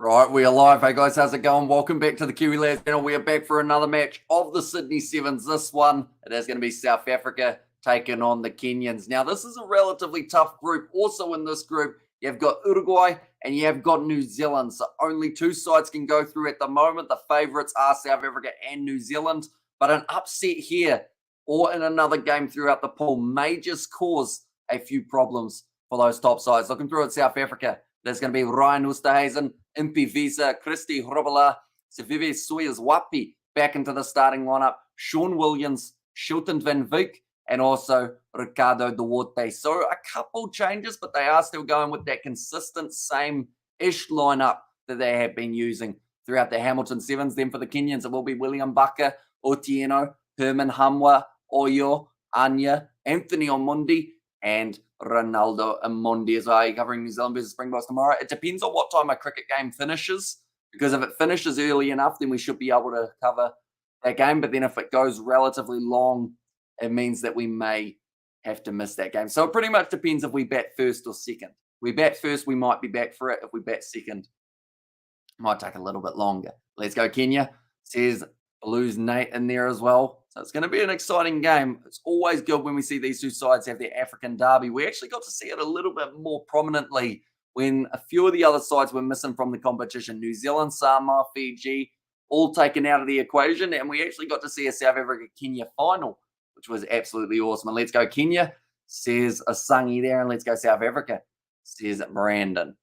Right, we are live. Hey guys, how's it going? Welcome back to the Kiwi Lads channel. We are back for another match of the SYDNEY Sevens. This one, it is going to be South Africa taking on the Kenyans. Now, this is a relatively tough group. Also in this group, you've got Uruguay and you have got New Zealand. So only two sides can go through at the moment. The favourites are South Africa and New Zealand. But an upset here or in another game throughout the pool may just cause a few problems for those top sides. Looking through at South Africa, there's going to be Ryan Oosterhuizen, Impi Visa, Christy Robela, Sevive Soyas-Wapi back into the starting lineup. Sean Williams, Shilton Van Veek, and also Ricardo Duarte. So a couple changes, but they are still going with that consistent same-ish lineup that they have been using throughout the Hamilton Sevens. Then for the Kenyans, it will be William Baka, Otieno, Herman Hamwa, Oyo, Anya, Anthony Omondi, and Ronaldo Amondi as well. Covering New Zealand versus Springboks tomorrow. It depends on what time a cricket game finishes, because if it finishes early enough, then we should be able to cover that game. But then if it goes relatively long, it means that we may have to miss that game. So it pretty much depends if we bat first or second. If we bat first, we might be back for it. If we bat second, it might take a little bit longer. Let's go, Kenya. Says Blues Nate in there as well. So it's going to be an exciting game. It's always good when we see these two sides have their African derby. We actually got to see it a little bit more prominently when a few of the other sides were missing from the competition. New Zealand, Samoa, Fiji, all taken out of the equation. And we actually got to see a South Africa-Kenya final, which was absolutely awesome. And let's go Kenya, says Asangi there. And let's go South Africa, says Brandon.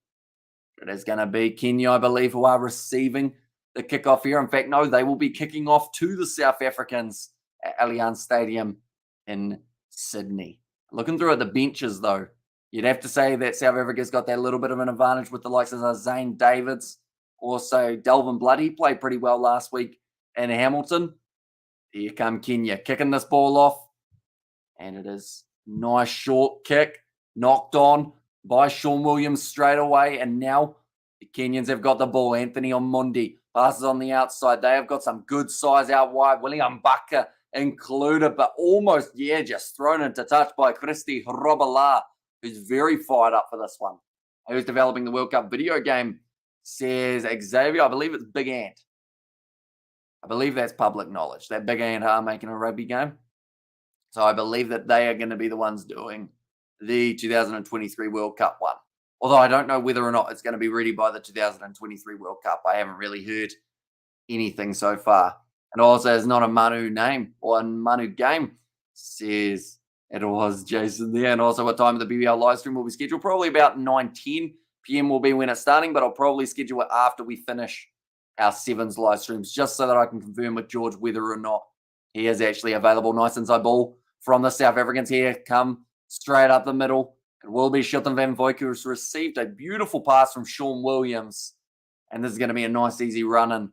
It is going to be Kenya, I believe, who are receiving the kickoff here. In fact, no, they will be kicking off to the South Africans at Allianz Stadium in Sydney. Looking through at the benches, though, you'd have to say that South Africa's got that little bit of an advantage with the likes of Zane Davids. Also, Delvin Blood, he played pretty well last week in Hamilton. Here come Kenya, kicking this ball off. And it is nice short kick, knocked on by Sean Williams straight away. And now the Kenyans have got the ball. Anthony Omondi passes on the outside. They have got some good size out wide. William Baka included, but almost, just thrown into touch by Christy Robela, who's very fired up for this one. Who's developing the World Cup video game, says Xavier. I believe it's Big Ant. I believe that's public knowledge, that Big Ant are making a rugby game. So I believe that they are going to be the ones doing the 2023 World Cup one. Although I don't know whether or not it's going to be ready by the 2023 World Cup. I haven't really heard anything so far. And also, it's not a Manu name or a Manu game, says it was Jason there. And also, what time of the BBL live stream will be scheduled? Probably about 9:10 p.m. will be when it's starting, but I'll probably schedule it after we finish our Sevens live streams, just so that I can confirm with George whether or not he is actually available. Nice inside ball from the South Africans here. Come straight up the middle. It will be Shilton Van Veek, who's received a beautiful pass from Sean Williams. And this is going to be a nice, easy run-in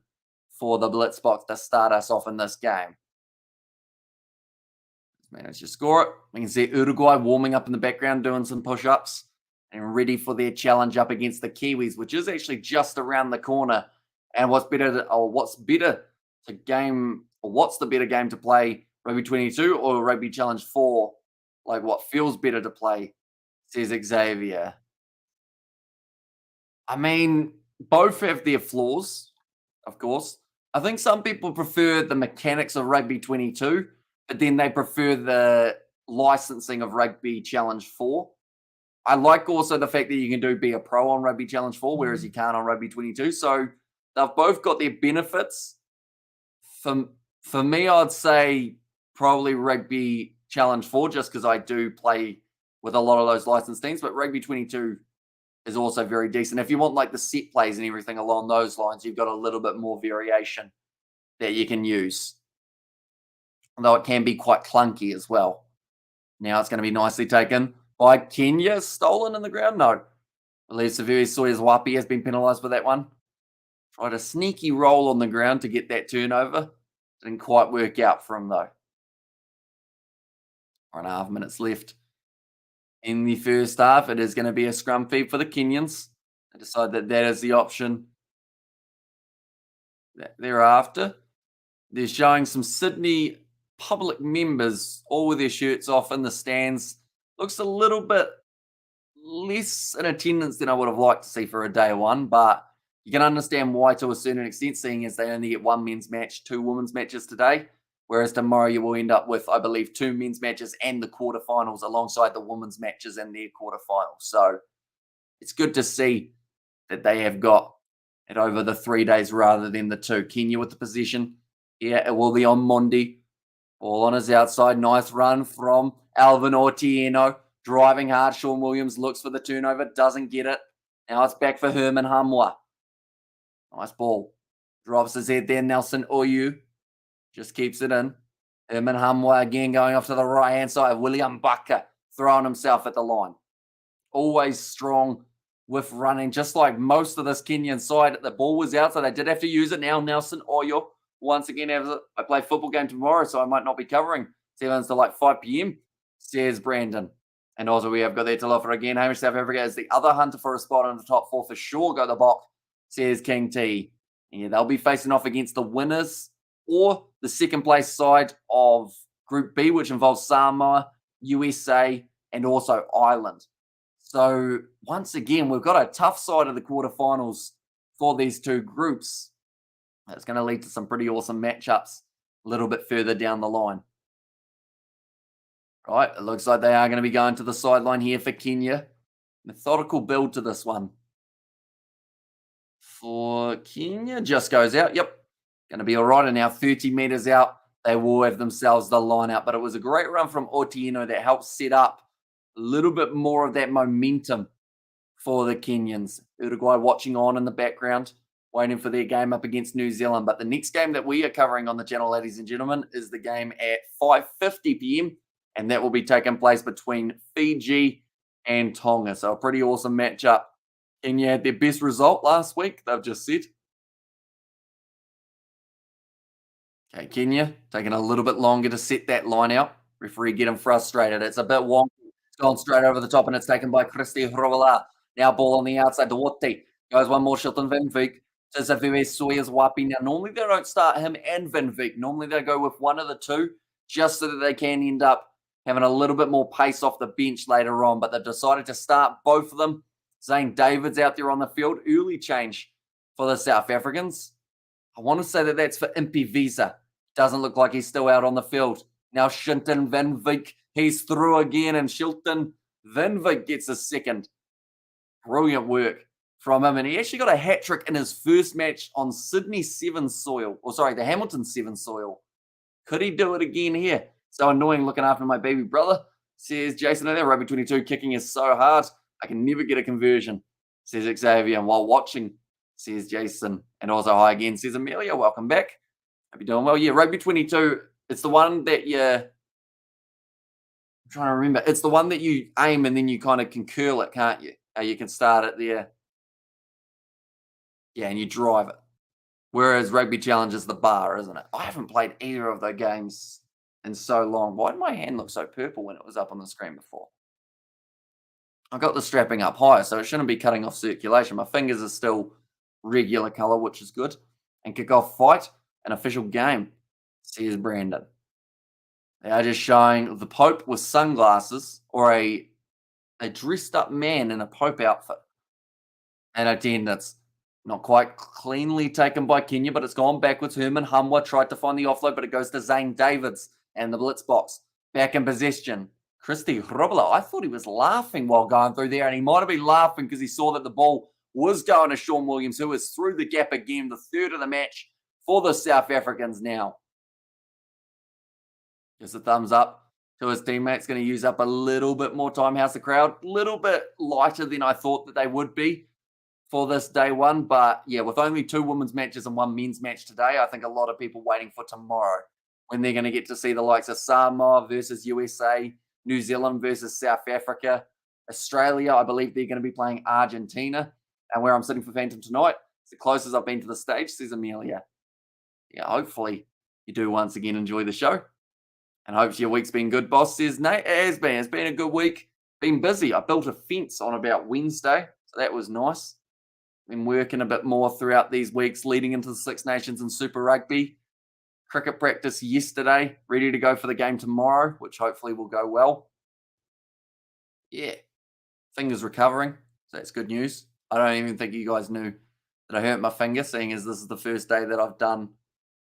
for the Blitzboks to start us off in this game. Managed to score it. We can see Uruguay warming up in the background, doing some push-ups and ready for their challenge up against the Kiwis, which is actually just around the corner. And what's the better game to play, Rugby 22 or Rugby Challenge 4? Like, what feels better to play, says Xavier. I mean, both have their flaws, of course. I think some people prefer the mechanics of Rugby 22, but then they prefer the licensing of Rugby Challenge 4. I like also the fact that you can be a pro on Rugby Challenge 4, whereas you can't on Rugby 22. So they've both got their benefits. For me, I'd say probably Rugby Challenge 4, just because I do play with a lot of those licensed teams, but Rugby 22 is also very decent. If you want like the set plays and everything along those lines, you've got a little bit more variation that you can use. Although it can be quite clunky as well. Now it's going to be nicely taken by Kenya. Stolen in the ground? No. I believe Sevive Soyas-Wapi has been penalised for that one. Tried a sneaky roll on the ground to get that turnover. Didn't quite work out for him though. 4.5 minutes left in the first half. It is going to be a scrum feed for the Kenyans. They decide that that is the option thereafter. They're showing some Sydney public members, all with their shirts off in the stands. Looks a little bit less in attendance than I would have liked to see for a day one, but You can understand why to a certain extent, seeing as they only get one men's match, two women's matches today. Whereas tomorrow you will end up with, I believe, two men's matches and the quarterfinals alongside the women's matches and their quarterfinals. So it's good to see that they have got it over the 3 days rather than the two. Kenya with the possession. Yeah, it will be on Monday. Ball on his outside. Nice run from Alvin Otieno. Driving hard. Sean Williams looks for the turnover. Doesn't get it. Now it's back for Herman Hamwa. Nice ball. Drops his head there. Nelson Oyu just keeps it in. Herman Hamwa again going off to the right-hand side. William Baka throwing himself at the line. Always strong with running, just like most of this Kenyan side. The ball was out, so they did have to use it. Now Nelson Oyo once again has it. I play football game tomorrow, so I might not be covering Sevens till like 5 p.m., says Brandon. And also we have got there to offer again. Hamish South Africa is the other hunter for a spot in the top four for sure. Go the Bok, says King T. Yeah, they'll be facing off against the winners or the second place side of Group B, which involves Samoa, USA, and also Ireland. So once again, we've got a tough side of the quarterfinals for these two groups. That's going to lead to some pretty awesome matchups a little bit further down the line. Right, it looks like they are going to be going to the sideline here for Kenya. Methodical build to this one. For Kenya, just goes out. Yep, going to be all right. And now 30 meters out, they will have themselves the line out. But it was a great run from Otieno that helped set up a little bit more of that momentum for the Kenyans. Uruguay watching on in the background, waiting for their game up against New Zealand. But the next game that we are covering on the channel, ladies and gentlemen, is the game at 5:50 p.m. And that will be taking place between Fiji and Tonga. So a pretty awesome matchup. Kenya had their best result last week, they've just said. Okay, Kenya taking a little bit longer to set that line out. Referee getting frustrated. It's a bit wonky. It's gone straight over the top and it's taken by Christy Hrovala. Now ball on the outside. Duarte goes one more. Shilton Van Veek. Tizafewe Sawyer's Wapi. Now normally they don't start him and Van Veek. Normally they go with one of the two just so that they can end up having a little bit more pace off the bench later on. But they've decided to start both of them. Zane David's out there on the field. Early change for the South Africans. I want to say that that's for Impy Visa. Doesn't look like he's still out on the field. Now Shilton Van Veek, he's through again, and Shilton Van Veek gets a second. Brilliant work from him, and he actually got a hat-trick in his first match on SYDNEY Sevens soil. Or sorry, the Hamilton Sevens soil. Could he do it again here? So annoying looking after my baby brother, says Jason. There, Rugby 22 kicking is so hard. I can never get a conversion, says Xavier. And while watching, says Jason. And also hi again, says Amelia. Welcome back. Hope you're doing well. Yeah, Rugby 22, it's the one that I'm trying to remember. It's the one that you aim and then you kind of can curl it, can't you? You can start it there. Yeah, and you drive it. Whereas Rugby Challenge is the bar, isn't it? I haven't played either of the games in so long. Why did my hand look so purple when it was up on the screen before? I got the strapping up higher, so it shouldn't be cutting off circulation. My fingers are still regular color, which is good. And kickoff fight, an official game, says Brandon. They are just showing the Pope with sunglasses or a dressed up man in a Pope outfit. And attendance. Not quite cleanly taken by Kenya, but it's gone backwards. Herman Hamwa tried to find the offload, but it goes to Zane Davids and the Blitzboks. Back in possession. Christy Hrubler, I thought he was laughing while going through there, and he might have been laughing because he saw that the ball was going to Sean Williams, who is through the gap again, the third of the match for the South Africans now. Just a thumbs up to his teammates. Going to use up a little bit more time. How's the crowd? A little bit lighter than I thought that they would be for this day one. But yeah, with only 2 women's matches and 1 men's match today, I think a lot of people waiting for tomorrow when they're going to get to see the likes of Samoa versus USA, New Zealand versus South Africa, Australia. I believe they're going to be playing Argentina. And where I'm sitting for Phantom tonight, it's the closest I've been to the stage, says Amelia. Yeah, hopefully you do once again enjoy the show. And hopes your week's been good, boss, says Nate. It has been. It's been a good week. Been busy. I built a fence on about Wednesday, so that was nice. Been working a bit more throughout these weeks leading into the Six Nations and Super Rugby. Cricket practice yesterday. Ready to go for the game tomorrow, which hopefully will go well. Yeah. Fingers recovering, so that's good news. I don't even think you guys knew Did I hurt my finger, seeing as this is the first day that I've done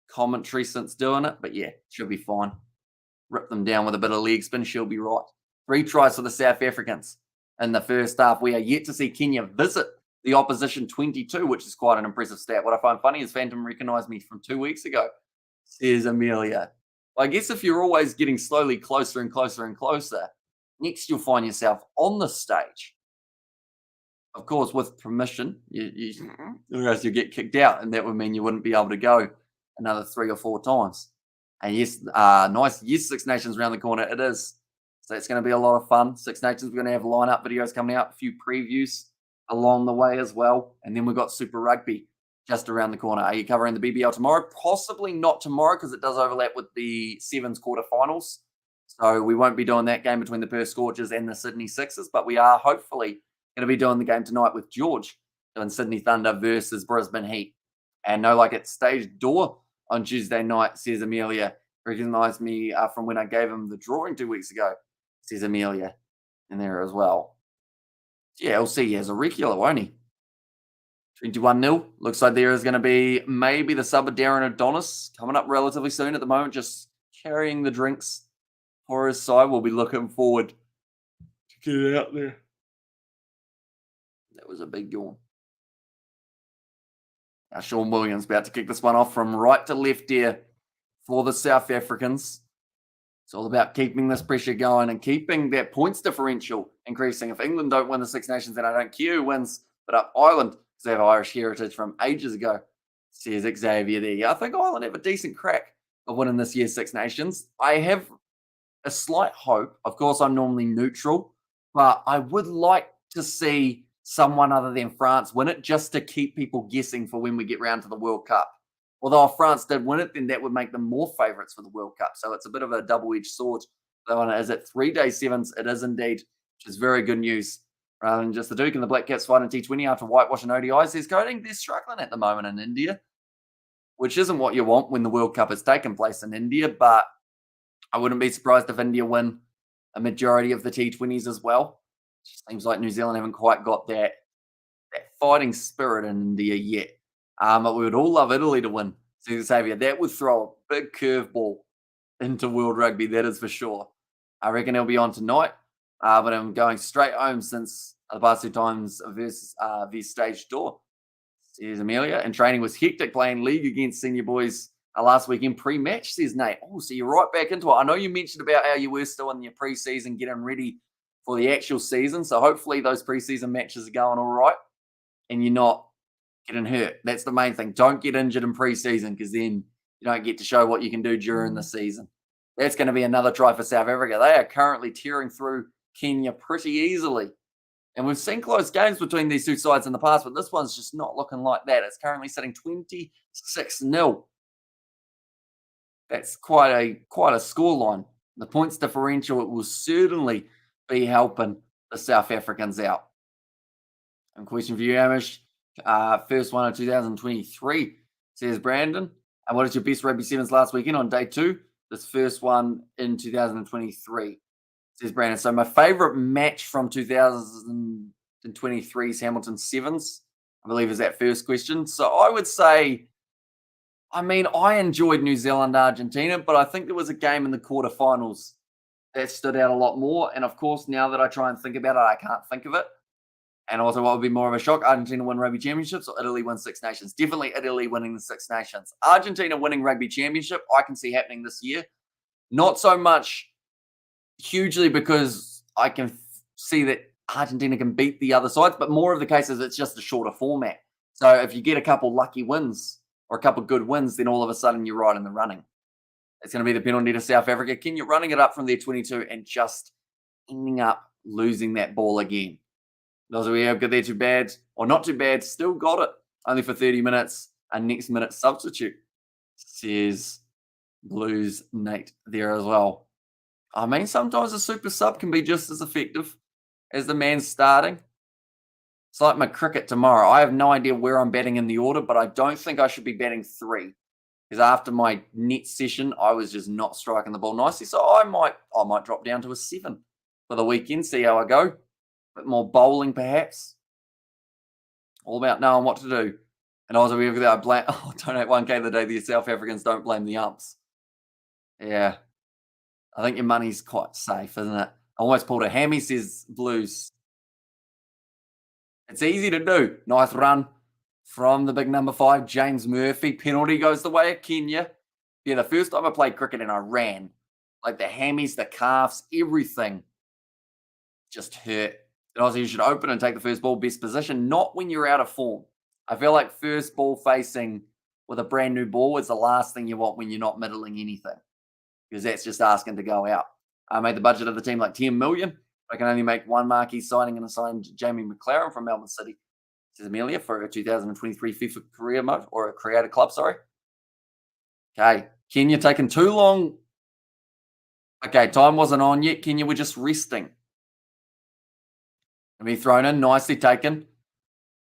commentary since doing it? But yeah, should be fine. Rip them down with a bit of leg spin, she'll be right. 3 tries for the South Africans in the first half. We are yet to see Kenya visit the opposition 22, which is quite an impressive stat. What I find funny is Phantom recognised me from 2 weeks ago, says Amelia. I guess if you're always getting slowly closer and closer and closer, next you'll find yourself on the stage. Of course, with permission, or else you get kicked out, and that would mean you wouldn't be able to go another 3 or 4 times. And yes, nice. Yes, Six Nations around the corner. It is. So it's going to be a lot of fun. Six Nations, we're going to have lineup videos coming out, a few previews along the way as well. And then we've got Super Rugby just around the corner. Are you covering the BBL tomorrow? Possibly not tomorrow because it does overlap with the Sevens quarterfinals. So we won't be doing that game between the Perth Scorchers and the Sydney Sixers, but we are hopefully going to be doing the game tonight with George, doing Sydney Thunder versus Brisbane Heat. And no, like at stage door on Tuesday night, says Amelia. Recognised me from when I gave him the drawing 2 weeks ago, says Amelia in there as well. Yeah, we'll see. He has a regular, won't he? 21-0. Looks like there is going to be maybe the sub of Darren Adonis coming up relatively soon at the moment, just carrying the drinks for his side. We'll be looking forward to get it out there. That was a big yawn. Now Sean Williams about to kick this one off from right to left here for the South Africans. It's all about keeping this pressure going and keeping that points differential increasing. If England don't win the Six Nations, then I don't care who wins, but up Ireland, because they have Irish heritage from ages ago, says Xavier there. Yeah, I think Ireland have a decent crack of winning this year's Six Nations. I have a slight hope. Of course, I'm normally neutral, but I would like to see someone other than France win it just to keep people guessing for when we get round to the World Cup. Although if France did win it, then that would make them more favourites for the World Cup. So it's a bit of a double-edged sword. Though is it 3-day sevens? It is indeed, which is very good news. Rather than just the Duke and the Black Caps fight in T20 after whitewashing ODIs, there's coding. They're struggling at the moment in India, which isn't what you want when the World Cup has taken place in India. But I wouldn't be surprised if India win a majority of the T20s as well. It just seems like New Zealand haven't quite got that fighting spirit in India yet. But we would all love Italy to win. So Xavier, that would throw a big curveball into World Rugby, that is for sure. I reckon he'll be on tonight, but I'm going straight home since the past 2 times versus the stage door. Says Amelia, and training was hectic playing league against senior boys last weekend pre-match, says Nate. Oh, so you're right back into it. I know you mentioned about how you were still in your pre-season, getting ready for the actual season. So hopefully those pre-season matches are going all right and you're not getting hurt. That's the main thing. Don't get injured in pre-season because then you don't get to show what you can do during the season. That's going to be another try for South Africa. They are currently tearing through Kenya pretty easily. And we've seen close games between these two sides in the past, but this one's just not looking like that. It's currently sitting 26-0. That's quite a scoreline. The points differential, it will certainly be helping the South Africans out. And question for you, Amish. First one of 2023, says Brandon. And what is your best rugby sevens last weekend on day 2? This first one in 2023, says Brandon. So my favourite match from 2023 is Hamilton Sevens, I believe is that first question. So I would say, I mean, I enjoyed New Zealand, Argentina, but I think there was a game in the quarterfinals that stood out a lot more. And of course, now that I try and think about it, I can't think of it. And also, what would be more of a shock? Argentina win rugby championships or Italy win Six Nations? Definitely Italy winning the Six Nations. Argentina winning rugby championship, I can see happening this year. Not so much hugely because I can see that Argentina can beat the other sides, but more of the cases, it's just a shorter format. So if you get a couple lucky wins or a couple good wins, then all of a sudden you're right in the running. It's going to be the penalty to South Africa. Kenya running it up from their 22 and just ending up losing that ball again. Those we have got there too bad, or not too bad, still got it. Only for 30 minutes, a next minute substitute, says Blues Nate there as well. I mean, sometimes a super sub can be just as effective as the man starting. It's like my cricket tomorrow. I have no idea where I'm batting in the order, but I don't think I should be batting 3. Because after my net session, I was just not striking the ball nicely. So I might drop down to a 7 for the weekend, see how I go. A bit more bowling, perhaps. All about knowing what to do And also, we have I blame, oh, donate 1K the day the South Africans don't blame the umps. Yeah. I think your money's quite safe, isn't it? I almost pulled a hammy, says Blues. It's easy to do. Nice run from the big number 5, James Murphy. Penalty goes the way of Kenya. Yeah, the first time I played cricket and I ran, like the hammies, the calves, everything just hurt. And also, you should open and take the first ball best position, not when you're out of form. I feel like first ball facing with a brand new ball is the last thing you want when you're not middling anything, because that's just asking to go out. I made the budget of the team like 10 million. I can only make one marquee signing and assign Jamie McLaren from Melbourne City. Says Amelia for a 2023 FIFA career mode or a creator club, sorry. Okay. Kenya taking too long. Okay, time wasn't on yet. Kenya were just resting. And be thrown in, nicely taken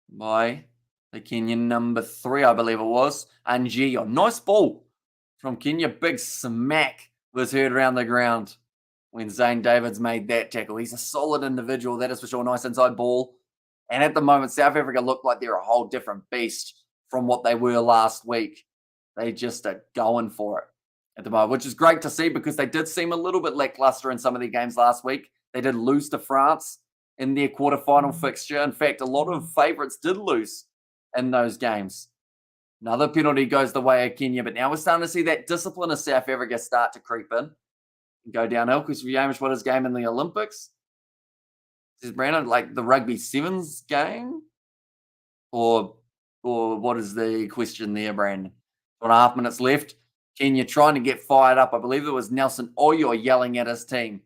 by the Kenyan number 3, I believe it was. Angio. Nice ball from Kenya. Big smack was heard around the ground when Zane Davids made that tackle. He's a solid individual, that is for sure. Nice inside ball. And at the moment, South Africa look like they're a whole different beast from what they were last week. They just are going for it at the moment, which is great to see because they did seem a little bit lackluster in some of their games last week. They did lose to France in their quarterfinal fixture. In fact, a lot of favourites did lose in those games. Another penalty goes the way of Kenya, but now we're starting to see that discipline of South Africa start to creep in and go downhill. Because Hamish, what is game in the Olympics? Says Brandon, like the rugby sevens game? Or what is the question there, Brandon? 1.5 minutes left. Kenya trying to get fired up. I believe it was Nelson Oyo yelling at his team.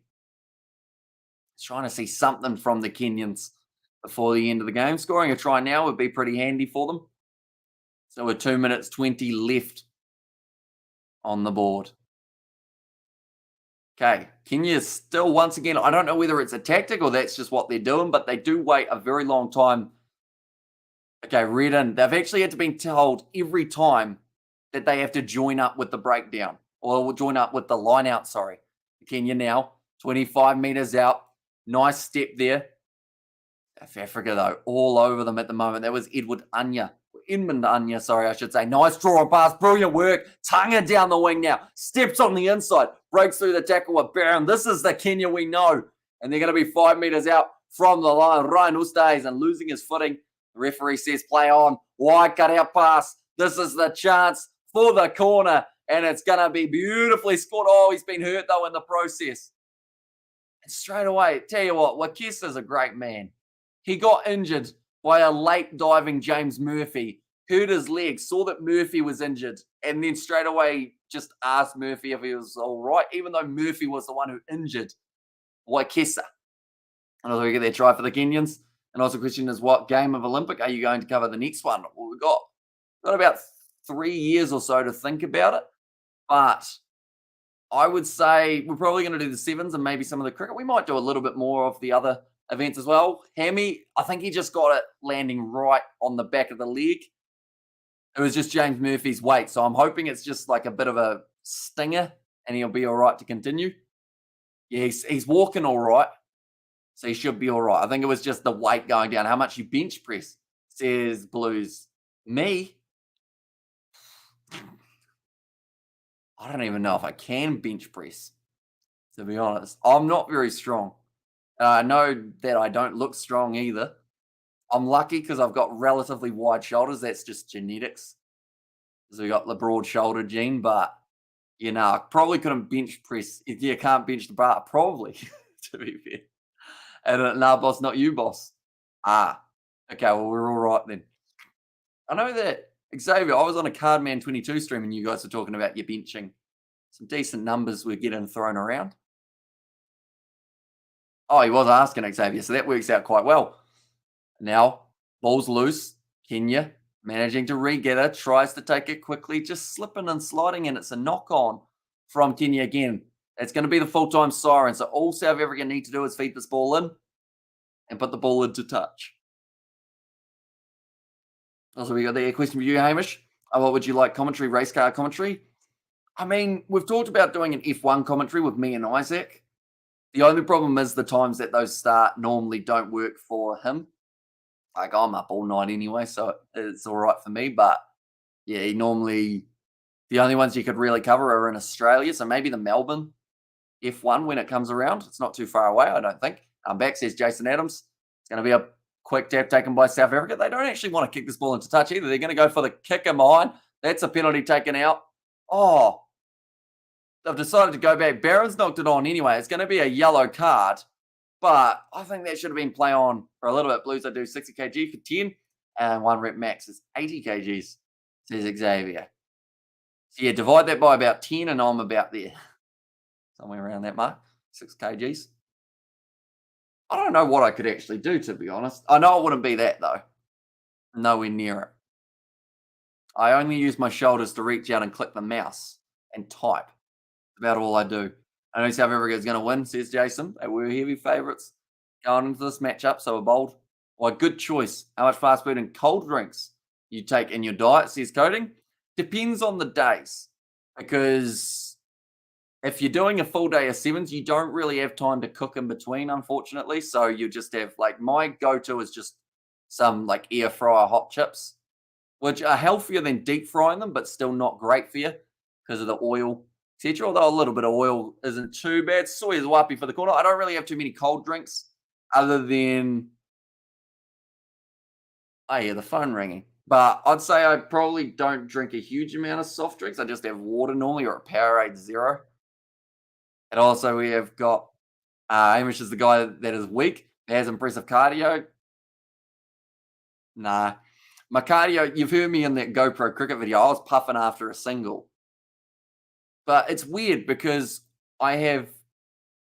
He's trying to see something from the Kenyans before the end of the game. Scoring a try now would be pretty handy for them. So we're 2 minutes 20 left on the board. Okay, Kenya still, once again, I don't know whether it's a tactic or that's just what they're doing, but they do wait a very long time. Okay, read in. They've actually had to be told every time that they have to join up with the breakdown or join up with the line out, sorry. Kenya now, 25 meters out. Nice step there. South Africa, though, all over them at the moment. That was Edmund Anya, sorry, I should say. Nice draw and pass. Brilliant work. Tanga down the wing now. Steps on the inside. Breaks through the tackle with Barron. This is the Kenya we know. And they're going to be 5 meters out from the line. Ryan Ustays and losing his footing. The referee says play on. Wide cut out pass. This is the chance for the corner. And it's going to be beautifully scored. Oh, he's been hurt, though, in the process. And straight away, tell you what, Wakesa's a great man. He got injured by a late diving James Murphy, hurt his leg, saw that Murphy was injured, and then straight away just asked Murphy if he was all right, even though Murphy was the one who injured Wakesa. And also we get their try for the Kenyans. And also the question is, what game of Olympic are you going to cover the next one? Well, we've got about 3 years or so to think about it. But I would say we're probably going to do the sevens and maybe some of the cricket. We might do a little bit more of the other events as well. Hammy, I think he just got it landing right on the back of the leg. It was just James Murphy's weight. So I'm hoping it's just like a bit of a stinger and he'll be all right to continue. Yeah, he's walking all right. So he should be all right. I think it was just the weight going down. How much you bench press, says Blues. Me? I don't even know if I can bench press, to be honest. I'm not very strong. I know that I don't look strong either. I'm lucky because I've got relatively wide shoulders. That's just genetics. So we got the broad shoulder gene, but I probably couldn't bench press. If you can't bench the bar, probably, to be fair. And nah, boss, not you, boss. Ah, okay, well, we're all right then. I know that, Xavier, I was on a Cardman 22 stream and you guys were talking about your benching. Some decent numbers were getting thrown around. Oh, he was asking Xavier, so that works out quite well. Now, ball's loose. Kenya managing to re-get it, tries to take it quickly, just slipping and sliding, and it's a knock-on from Kenya again. It's going to be the full-time siren, so all South Africa need to do is feed this ball in and put the ball into touch. Also, we got the question for you, Hamish. What would you like commentary, race car commentary? I mean, we've talked about doing an F1 commentary with me and Isaac. The only problem is the times that those start normally don't work for him. Like, I'm up all night anyway, so it's all right for me. But yeah, he normally the only ones you could really cover are in Australia, so maybe the Melbourne F1 when it comes around. It's not too far away, I don't think. Back says Jason Adams. It's going to be a quick tap taken by South Africa. They don't actually want to kick this ball into touch either. They're going to go for the kicker mine. That's a penalty taken out. Oh, they've decided to go back. Barron's knocked it on anyway. It's going to be a yellow card. But I think that should have been play on for a little bit. Blues, I do 60 kg for 10. And 1 rep max is 80 kgs, says Xavier. So yeah, divide that by about 10 and I'm about there. Somewhere around that mark, 6 kgs. I don't know what I could actually do, to be honest. I know it wouldn't be that, though. Nowhere near it. I only use my shoulders to reach out and click the mouse and type. That's about all I do. I know South Africa is going to win, says Jason. They were heavy favourites going into this matchup, so we're bold. Well, good choice. How much fast food and cold drinks you take in your diet, says Coding. Depends on the days. Because if you're doing a full day of sevens, you don't really have time to cook in between, unfortunately. So you just have, like, my go-to is just some, like, air fryer hot chips, which are healthier than deep frying them, but still not great for you because of the oil, etc. Although a little bit of oil isn't too bad. Soy is wapi for the corner. I don't really have too many cold drinks other than, oh yeah, the phone ringing. But I'd say I probably don't drink a huge amount of soft drinks. I just have water normally or a Powerade Zero. And also we have got Hamish is the guy that is weak, has impressive cardio. Nah. My cardio, you've heard me in that GoPro cricket video. I was puffing after a single. But it's weird because I have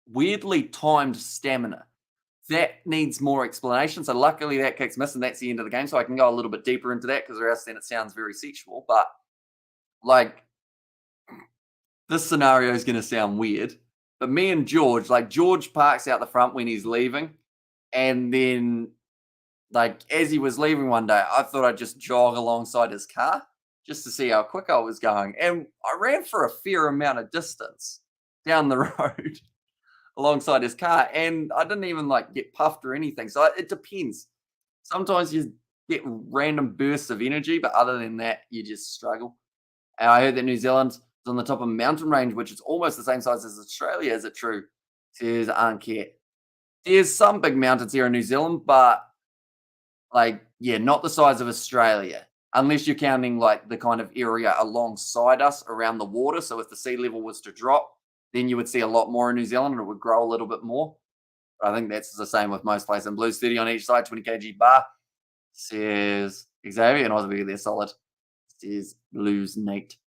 weirdly timed stamina. That needs more explanation. So luckily that kick's missed and that's the end of the game. So I can go a little bit deeper into that because the rest then it sounds very sexual. But like this scenario is going to sound weird. But me and George, like George parks out the front when he's leaving. And then like as he was leaving one day, I thought I'd just jog alongside his car just to see how quick I was going. And I ran for a fair amount of distance down the road alongside his car. And I didn't even like get puffed or anything. So it depends. Sometimes you get random bursts of energy, but other than that, you just struggle. And I heard that New Zealand is on the top of a mountain range, which is almost the same size as Australia. Is it true? Says Anket. There's some big mountains here in New Zealand, but like, yeah, not the size of Australia, unless you're counting like the kind of area alongside us around the water. So if the sea level was to drop, then you would see a lot more in New Zealand and it would grow a little bit more. But I think that's the same with most places. And Blues 30 on each side, 20 kg bar, says Xavier, and Aussie, they're solid, says Blues neat.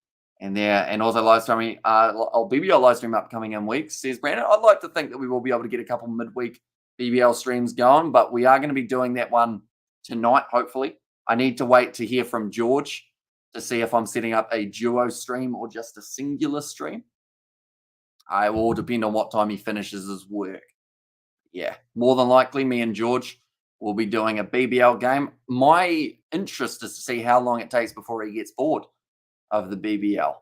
And also live streaming, BBL live stream upcoming in weeks, says Brandon. I'd like to think that we will be able to get a couple midweek BBL streams going, but we are going to be doing that one tonight, hopefully. I need to wait to hear from George to see if I'm setting up a duo stream or just a singular stream. I will depend on what time he finishes his work. Yeah, more than likely, me and George will be doing a BBL game. My interest is to see how long it takes before he gets bored of the BBL.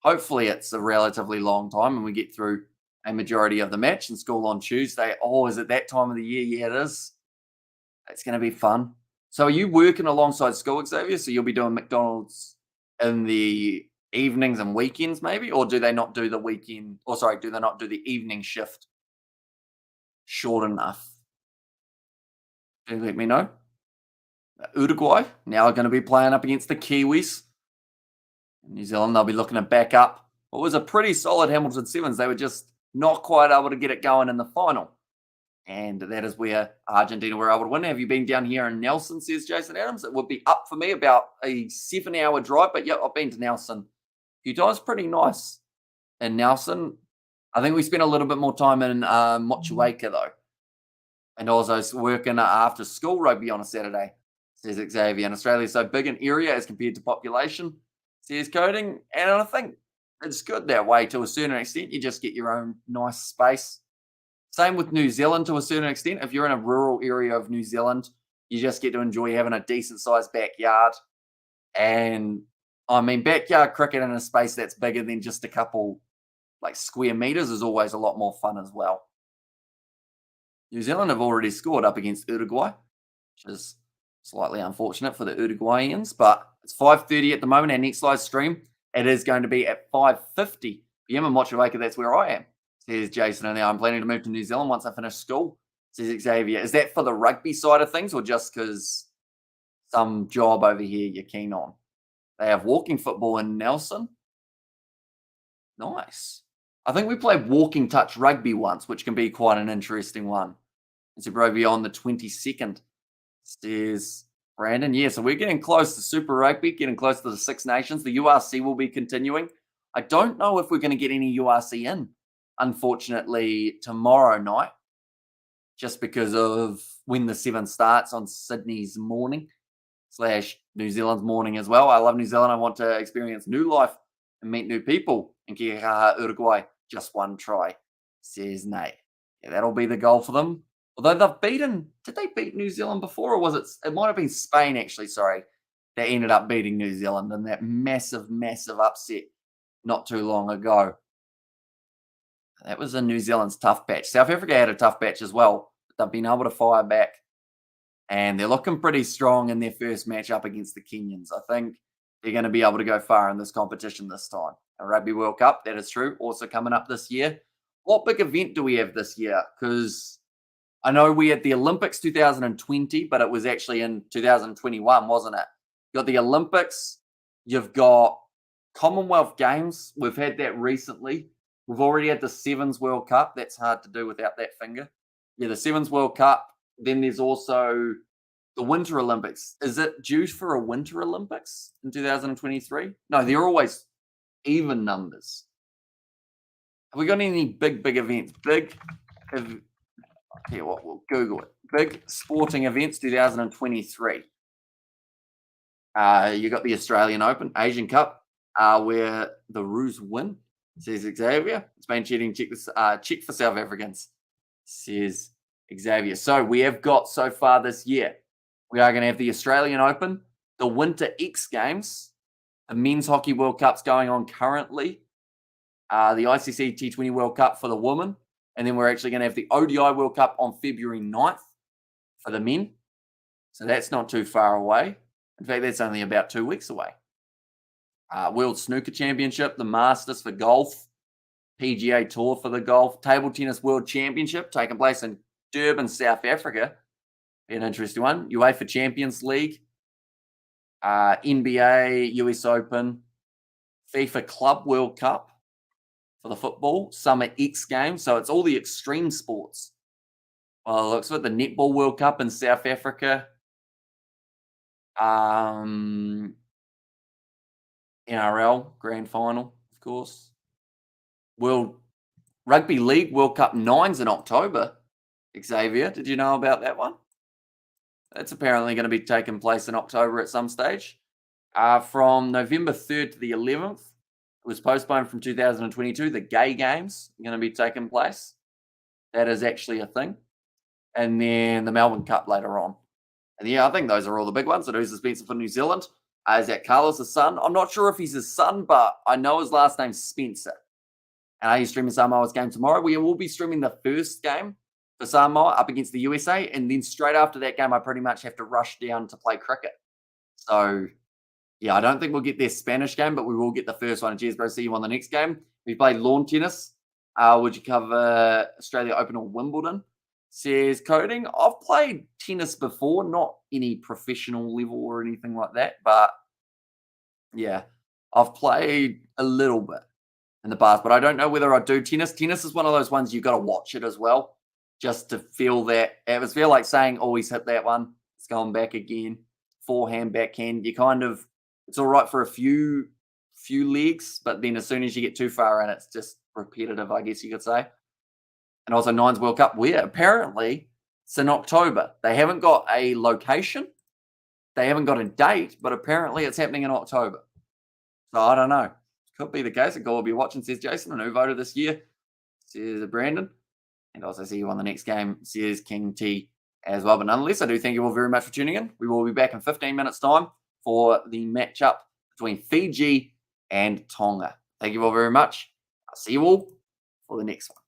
Hopefully, it's a relatively long time and we get through a majority of the match and school on Tuesday. Oh, is it that time of the year? Yeah, it is. It's going to be fun. So are you working alongside school, Xavier? So you'll be doing McDonald's in the evenings and weekends maybe? Or do they not do the weekend? Or sorry, do they not do the evening shift short enough? Do let me know. Uruguay now are going to be playing up against the Kiwis. New Zealand, they'll be looking to back up what was a pretty solid Hamilton Sevens. They were just not quite able to get it going in the final. And that is where Argentina were able to win. Have you been down here in Nelson, says Jason Adams? It would be up for me about a 7-hour drive. But yeah, I've been to Nelson a few times. Pretty nice in Nelson. I think we spent a little bit more time in Motueka, though. And also working after school rugby on a Saturday, says Xavier. And Australia is so big an area as compared to population, says Coding. And I think it's good that way to a certain extent. You just get your own nice space. Same with New Zealand to a certain extent. If you're in a rural area of New Zealand, you just get to enjoy having a decent sized backyard. And I mean, backyard cricket in a space that's bigger than just a couple like square meters is always a lot more fun as well. New Zealand have already scored up against Uruguay, which is Slightly unfortunate for the Uruguayans, but it's 5:30 at the moment. Our next live stream, it is going to be at 5:50 p.m. in Motueka. That's where I am, says Jason. And now I'm planning to move to New Zealand once I finish school, says Xavier. Is that for the rugby side of things or just because some job over here you're keen on? They have walking football in Nelson. Nice. I think we played walking touch rugby once, which can be quite an interesting one. It's probably on the 22nd, says Brandon. Yeah, so we're getting close to Super Rugby, getting close to the Six Nations. The URC will be continuing. I don't know if we're going to get any URC in, unfortunately, tomorrow night, just because of when the 7 starts on Sydney's morning / New Zealand's morning as well. I love New Zealand. I want to experience new life and meet new people in Kia kaha, Uruguay. Just one try, says Nate. Yeah, that'll be the goal for them. Although they've beaten, did they beat New Zealand before, or was it might have been Spain actually, sorry, that ended up beating New Zealand in that massive, massive upset not too long ago. That was in New Zealand's tough patch. South Africa had a tough patch as well, but they've been able to fire back, and they're looking pretty strong in their first match up against the Kenyans. I think they're going to be able to go far in this competition this time. A Rugby World Cup, that is true, also coming up this year. What big event do we have this year? Because I know we had the Olympics 2020, but it was actually in 2021, wasn't it? You've got the Olympics, you've got Commonwealth Games. We've had that recently. We've already had the Sevens World Cup. That's hard to do without that finger. Yeah, the Sevens World Cup. Then there's also the Winter Olympics. Is it due for a Winter Olympics in 2023? No, they're always even numbers. Have we got any big events? Here, what? We'll Google it. Big sporting events 2023. You got the Australian Open, Asian Cup, where the Roos win, says Xavier. It's been cheating. Check for South Africans, says Xavier. So we have got so far this year, we are going to have the Australian Open, the Winter X Games, the Men's Hockey World Cup's going on currently, the ICC T20 World Cup for the women, and then we're actually going to have the ODI World Cup on February 9th for the men. So that's not too far away. In fact, that's only about 2 weeks away. World Snooker Championship, the Masters for golf, PGA Tour for the golf, Table Tennis World Championship taking place in Durban, South Africa. Be an interesting one. UEFA Champions League, NBA, US Open, FIFA Club World Cup for the football, Summer X Games. So it's all the extreme sports. Well, it looks like the Netball World Cup in South Africa. NRL Grand Final, of course. World Rugby League World Cup 9s in October. Xavier, did you know about that one? That's apparently going to be taking place in October at some stage. From November 3rd to the 11th. It was postponed from 2022. The Gay Games are going to be taking place. That is actually a thing. And then the Melbourne Cup later on. And yeah, I think those are all the big ones. And who's the Spencer for New Zealand? Is that Carlos' son? I'm not sure if he's his son, but I know his last name's Spencer. And are you streaming Samoa's game tomorrow? We will be streaming the first game for Samoa up against the USA. And then straight after that game, I pretty much have to rush down to play cricket. So, yeah, I don't think we'll get their Spanish game, but we will get the first one. Cheers, bro. See you on the next game. We played lawn tennis. Would you cover Australia Open or Wimbledon? Says Coding. I've played tennis before, not any professional level or anything like that, but yeah, I've played a little bit in the past, but I don't know whether I do tennis. Tennis is one of those ones you've got to watch it as well, just to feel that atmosphere, like saying, always hit that one. It's going back again. Forehand, backhand. You kind of, it's all right for a few legs, but then as soon as you get too far in, it's just repetitive, I guess you could say. And also Nines World Cup, where apparently it's in October. They haven't got a location. They haven't got a date, but apparently it's happening in October. So I don't know. Could be the case. A goal will be watching, says Jason. And who voted this year? Says Brandon. And also see you on the next game, says King T as well. But nonetheless, I do thank you all very much for tuning in. We will be back in 15 minutes' time for the matchup between Fiji and Tonga. Thank you all very much. I'll see you all for the next one.